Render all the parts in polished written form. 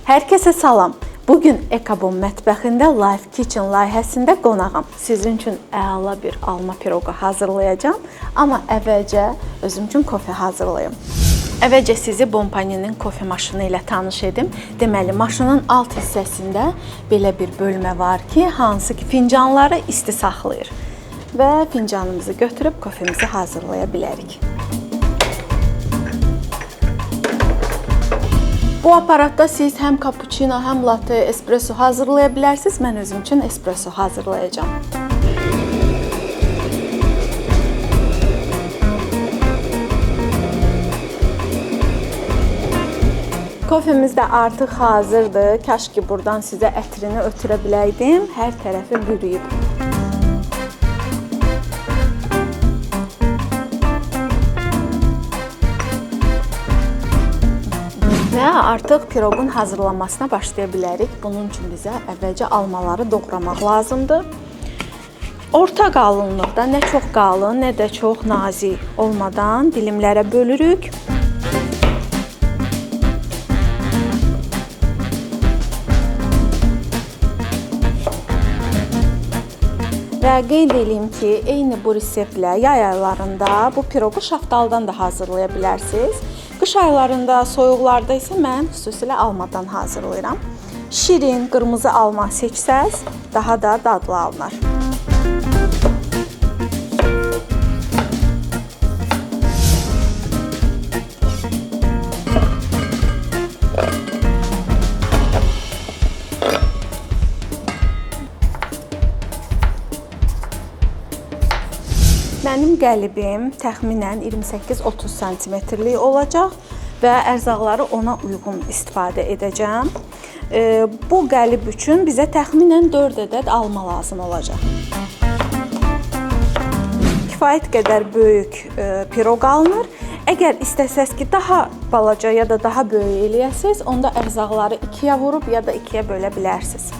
Hər kəsə salam. Bugün Ekobom mətbəxində Life Kitchen layihəsində qonağam. Sizin üçün əla bir alma piroqu hazırlayacağam, amma əvvəlcə özüm üçün kofe hazırlayım. Əvvəlcə sizi Bompaninin kofe maşını ilə tanış edim. Deməli, maşının alt hissəsində belə bir bölmə var ki, hansı ki fincanları isti saxlayır və fincanımızı götürüb kofemizi hazırlaya bilərik. Bu aparatda siz həm cappuccino, həm latte, espresso hazırlaya bilərsiniz. Mən özüm üçün espresso hazırlayacağam. Kofemiz də artıq hazırdır. Kaş ki buradan sizə ətrini ötürə biləydim. Hər tərəfi bürüyüb. Və artıq piroqun hazırlanmasına başlaya bilərik. Bunun üçün bizə əvvəlcə almaları doğramaq lazımdır. Orta qalınlıqda, nə çox qalın, nə də çox nazik olmadan dilimlərə bölürük. Və qeyd edeyim ki, eyni bu reseptlə yay aylarında bu piroqu şaftaldan da hazırlaya bilərsiniz. Qış aylarında, soyuqlarda isə mən xüsusilə almadan hazırlayıram. Şirin, qırmızı alma seçsəz, daha da dadlı alınır. Mənim qəlibim təxminən 28-30 sm-lik olacaq və ərzaqları ona uyğun istifadə edəcəm. Bu qəlib üçün bizə təxminən 4 ədəd alma lazım olacaq. Kifayət qədər böyük piroq alınır. Əgər istəsəz ki, daha balaca ya da daha böyük eləyəsiniz, onda ərzaqları 2-yə vurub ya da 2-yə bölə bilərsiniz.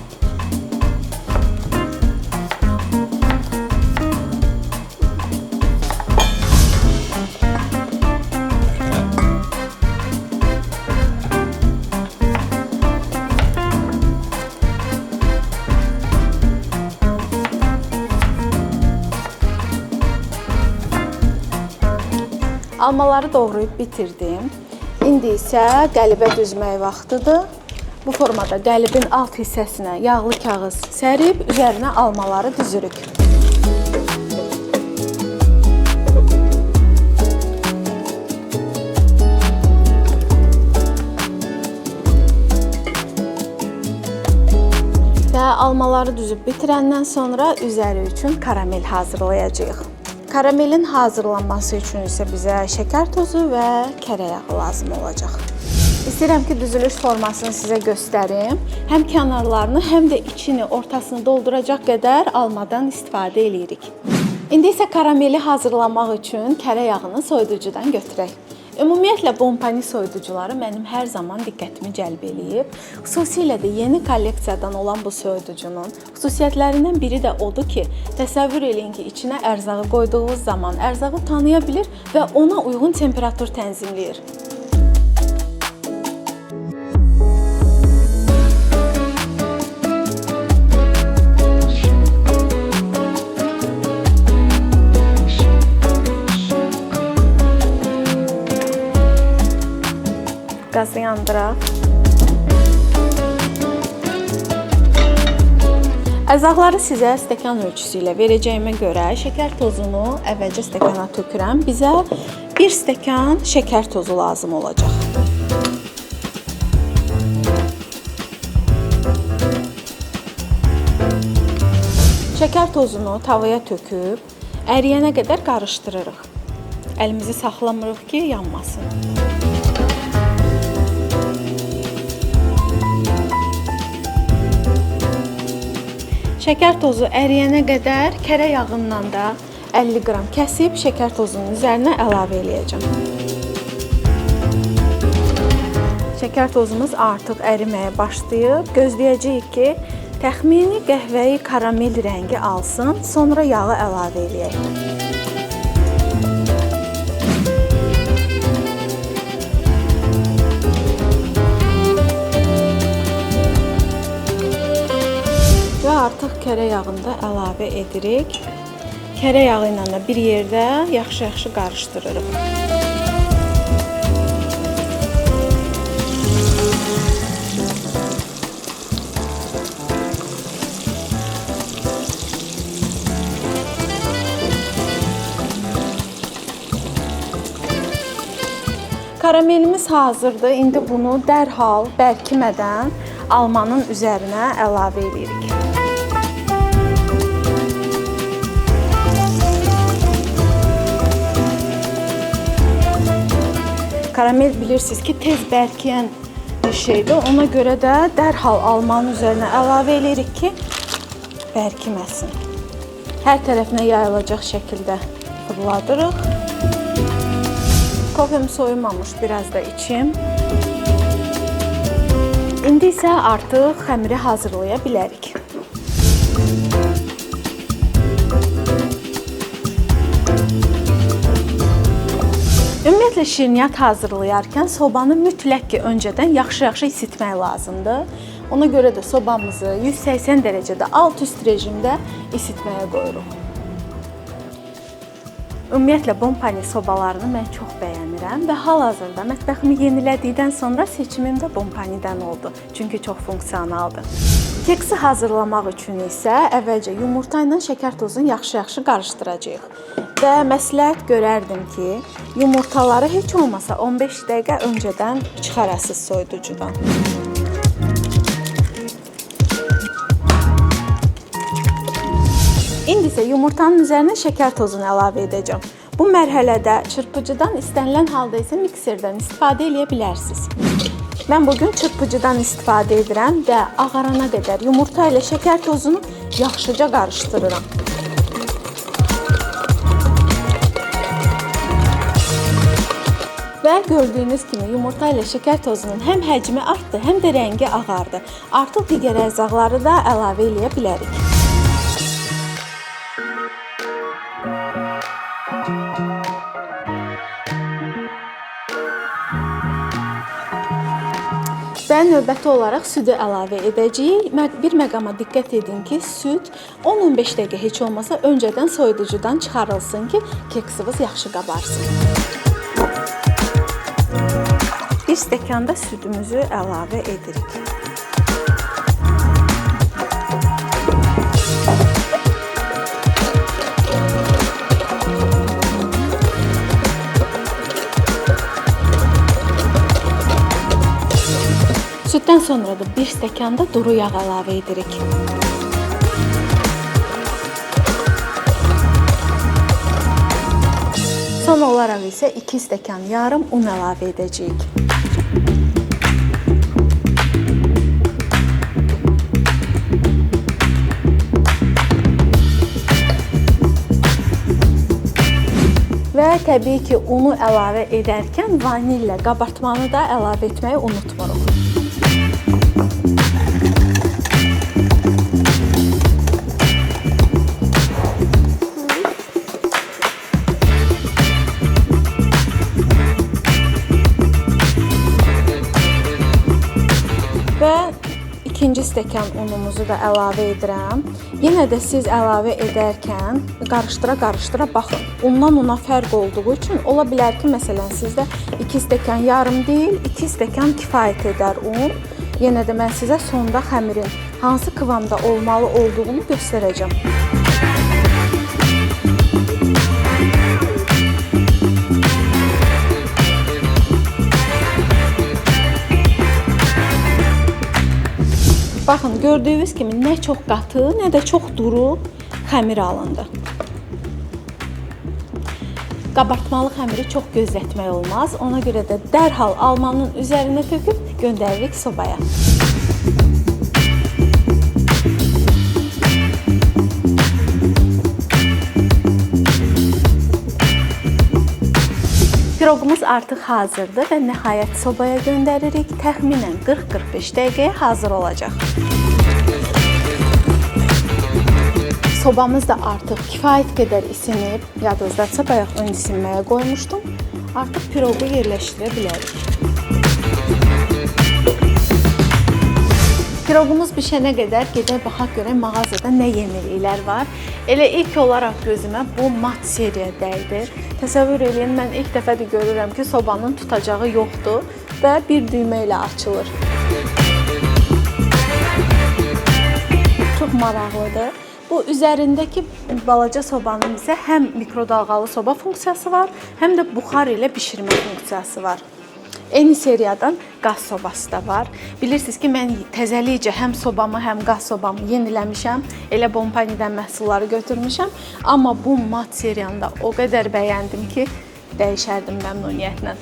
Almaları doğrayıb bitirdim. İndi isə qəlibə düzmək vaxtıdır. Bu formada qəlibin alt hissəsinə yağlı kağız sərib, üzərinə almaları düzürük. Və almaları düzüb bitirəndən sonra üzəri üçün karamel hazırlayacağıq. Karamelin hazırlanması üçün isə bizə şəkər tozu və kərə yağı lazım olacaq. İstəyirəm ki, düzülüş formasını sizə göstərim. Həm kənarlarını, həm də içini, ortasını dolduracaq qədər almadan istifadə edirik. İndi isə karameli hazırlamaq üçün kərə yağını soyuducudan götürək. Ümumiyyətlə, Bompani soyuducuları mənim hər zaman diqqətimi cəlb eləyib. Xüsusilə də yeni kolleksiyadan olan bu soyuducunun xüsusiyyətlərindən biri də odur ki, təsəvvür eləyin ki, içinə ərzağı qoyduğunuz zaman ərzağı tanıya bilir və ona uyğun temperatur tənzimləyir. Qazı yandıraq. Ərzaqları sizə stəkan ölçüsü ilə verəcəyimə görə şəkər tozunu əvvəlcə stəkana tökürəm. Bizə 1 stəkan şəkər tozu lazım olacaq. Şəkər tozunu tavaya töküb, əriyənə qədər qarışdırırıq. Əlimizi saxlamırıq ki, yanmasın. Şəkər tozu əriyənə qədər kərə yağından da 50 qram kəsib şəkər tozunun üzərinə əlavə eləyəcəm. Şəkər tozumuz artıq əriməyə başlayıb. Gözləyəcəyik ki, təxmini qəhvəyi karamel rəngi alsın, sonra yağı əlavə eləyək. kərə yağını da əlavə edirik. Kərə yağı ilə də bir yerdə yaxşı-yaxşı qarışdırırıq. Karamelimiz hazırdır. İndi bunu dərhal bərkimədən almanın üzərinə əlavə edirik. Karamel bilirsiniz ki, tez bərkiyən bir şeydir. Ona görə də dərhal almanın üzərinə əlavə edirik ki, bərkiməsin. Hər tərəfinə yayılacaq şəkildə fırladırıq. Kofem soyulmamış, biraz da içim. İndi isə artıq xəmiri hazırlaya bilərik. Ümumiyyətlə şirniyyat hazırlayarkən sobanı mütləq ki, öncədən yaxşı-yaxşı isitmək lazımdır. Ona görə də sobamızı 180 dərəcədə alt-üst rejimdə isitməyə qoyuruq. Ümumiyyətlə Bompani sobalarını mən çox bəyənirəm və hal-hazırda mətbəximi yenilədikdən sonra seçimim də Bompani'dən oldu. Çünki çox funksionaldır. Keksi hazırlamaq üçün isə əvvəlcə yumurta ilə şəkər tozunu yaxşı-yaxşı qarışdıracağıq. Və məsləhət görərdim ki, yumurtaları heç olmasa 15 dəqiqə öncədən çıxarasınız soyuducudan. İndi isə yumurtanın üzərinə şəkər tozunu əlavə edəcəm. Bu mərhələdə çırpıcıdan, istənilən halda isə mikserdən istifadə edə bilərsiniz. Mən bugün çırpıcıdan istifadə edirəm və ağarana qədər yumurta ilə şəkər tozunu yaxşıca qarışdırıram. Və gördüyünüz kimi yumurta ilə şəkər tozunun həm həcmi artdı, həm də rəngi ağardı. Artıq digər ərzaqları da əlavə edə bilərik. Və növbəti olaraq südü əlavə edəcəyik. Bir məqama diqqət edin ki, süd 10-15 dəqiqə heç olmasa öncədən soyuducudan çıxarılsın ki, keksimiz yaxşı qabarsın. Bir stəkanda südümüzü əlavə edirik. Süddən sonra da bir stəkanda duru yağ əlavə edirik. Son olaraq isə 2 stəkan yarım un əlavə edəcəyik. Və təbii ki, unu əlavə edərkən vanillə qabartmanı da əlavə etməyi unutmuruq. Və ikinci stəkan unumuzu da əlavə edirəm. Yenə də siz əlavə edərkən qarışdıra-qarışdıra baxın. Undan una fərq olduğu üçün ola bilər ki, məsələn, sizdə 2 stəkan yarım deyil, 2 stəkan kifayət edər un. Yenə də mən sizə sonda xəmirin hansı kıvamda olmalı olduğunu göstərəcəm. Baxın, gördüyünüz kimi nə çox qatı, nə də çox duru xəmir alındı. Qabartmalı xəmiri çox gözlətmək olmaz. Ona görə də dərhal almanın üzərinə töküb göndəririk sobaya. Piroqumuz artıq hazırdır və nəhayət sobaya göndəririk. Təxminən 40-45 dəqiqəyə hazır olacaq. Sobamız da artıq kifayət qədər isinib. Yadınızdadsa bayaq ön isinməyə qoymuşdum. Artıq piroqu yerləşdirə bilərik. Piroqumuz bişənə qədər gedək baxaq görək mağazada nə yeniliklər var. Elə ilk olaraq gözümə bu mat seriya dəydi. Təsəvvür eləyin, mən ilk dəfədir görürəm ki, sobanın tutacağı yoxdur və bir düymə ilə açılır. Çox maraqlıdır. Bu üzərindəki balaca sobanın isə həm mikrodalğalı soba funksiyası var, həm də buxar ilə bişirmə funksiyası var. Eyni seriyadan qaz sobası da var. Bilirsiniz ki, mən təzəlikcə həm sobamı, həm qaz sobamı yeniləmişəm. Elə Bompani'dən məhsulları götürmüşəm. Amma bu mat seriyanı da o qədər bəyəndim ki, dəyişərdim məmnuniyyətlə.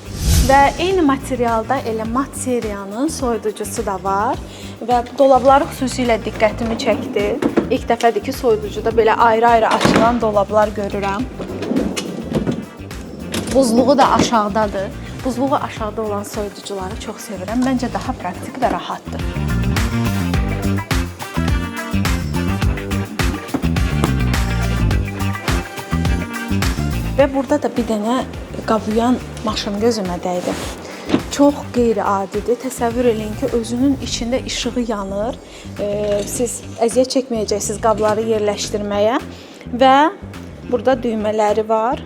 Və eyni materialda elə mat seriyanın soyuducusu da var. Və dolabları xüsusilə diqqətimi çəkdi. İlk dəfədir ki, soyuducuda belə ayrı-ayrı açılan dolablar görürəm. Buzluğu da aşağıdadır. Buzluğu aşağıda olan soyuducuları çox sevirəm. Məncə daha praktik və rahatdır. Və burada da bir dənə qabuyan maşın gözümə dəydi. Çox qeyri-adidir. Təsəvvür eləyin ki, özünün içində işığı yanır. Siz əziyyət çəkməyəcəksiniz qabları yerləşdirməyə və burada düymələri var.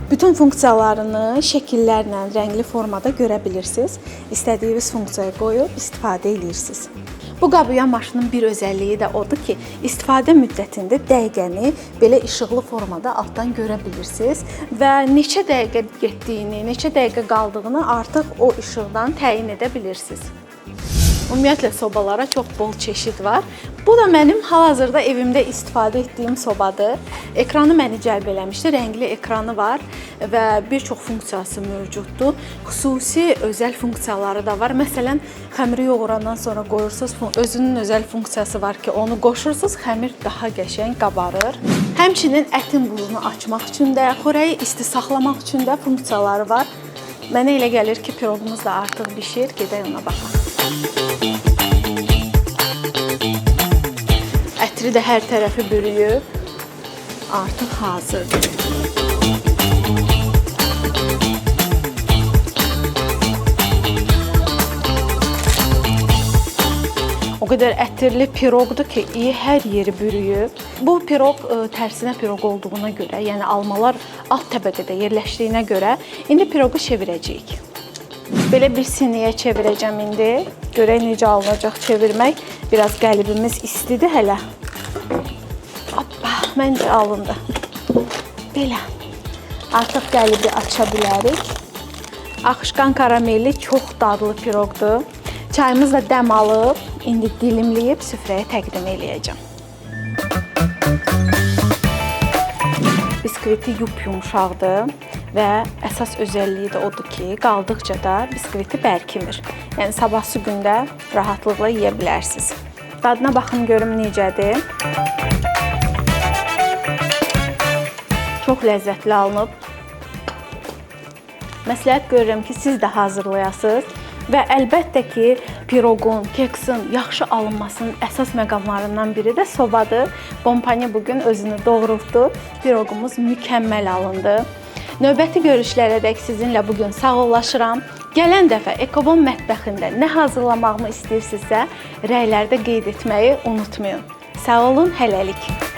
Bütün funksiyalarını şəkillərlə, rəngli formada görə bilirsiniz. İstədiyiniz funksiyaya qoyub istifadə edirsiniz. Bu qabuyan maşının bir özəlliyi də odur ki, istifadə müddətində dəqiqəni belə işıqlı formada altdan görə bilirsiniz və neçə dəqiqə getdiyini, neçə dəqiqə qaldığını artıq o işıqdan təyin edə bilirsiniz. Ümumiyyətlə sobalara çox bol çeşid var. Bu da mənim hal-hazırda evimdə istifadə etdiyim sobadır. Ekranı məni cəlb eləmişdi. Rəngli ekranı var və bir çox funksiyası mövcuddur. Xüsusi özəl funksiyaları da var. Məsələn, xəmiri yoğurandan sonra qoyursunuz, özünün özəl funksiyası var ki, onu qoşursunuz, xəmir daha qəşəng qabarır. Həmçinin ətin buzunu açmaq üçün də, xörəyi isti saxlamaq üçün də funksiyaları var. Mənə elə gəlir ki, piroqumuz da artıq bişir. Gedək ona baxaq. Ətri də hər tərəfi bürüyüb, artıq hazırdır. O qədər ətirli piroqdur ki, hər yeri bürüyüb. Bu piroq tərsinə piroq olduğuna görə, yəni almalar alt təbəqədə yerləşdiyinə görə indi piroqu çevirəcəyik. Belə bir siniyə çevirəcəm indi. Görək necə alınacaq çevirmək. Biraz qəlibimiz istidir hələ. Hoppa, məncə alındı. Belə. Artıq qəlibi aça bilərik. Axışqan karamelli çox dadlı piroqdur. Çayımız da dəm alıb, indi dilimləyib süfrəyə təqdim eləyəcəm. Biskviti yumşaqdır və əsas özəlliyi də odur ki, qaldıqca da biskviti bərkimir. Yəni sabahsı gündə rahatlıqla yeyə bilərsiniz. Dadına baxın görüm necədir. Çox ləzzətli alınıb. Məsləhət görürəm ki, siz də hazırlayasınız. Və əlbəttə ki, piroqun, keksin yaxşı alınmasının əsas məqamlarından biri də sobadır. Bompani bugün özünü doğrultdu. Piroqumuz mükəmməl alındı. Növbəti görüşlərədək sizinlə bugün sağollaşıram. Gələn dəfə Ekobon mətbəxində nə hazırlamağımı istəyirsinizsə, rəylərdə qeyd etməyi unutmayın. Sağ olun, hələlik.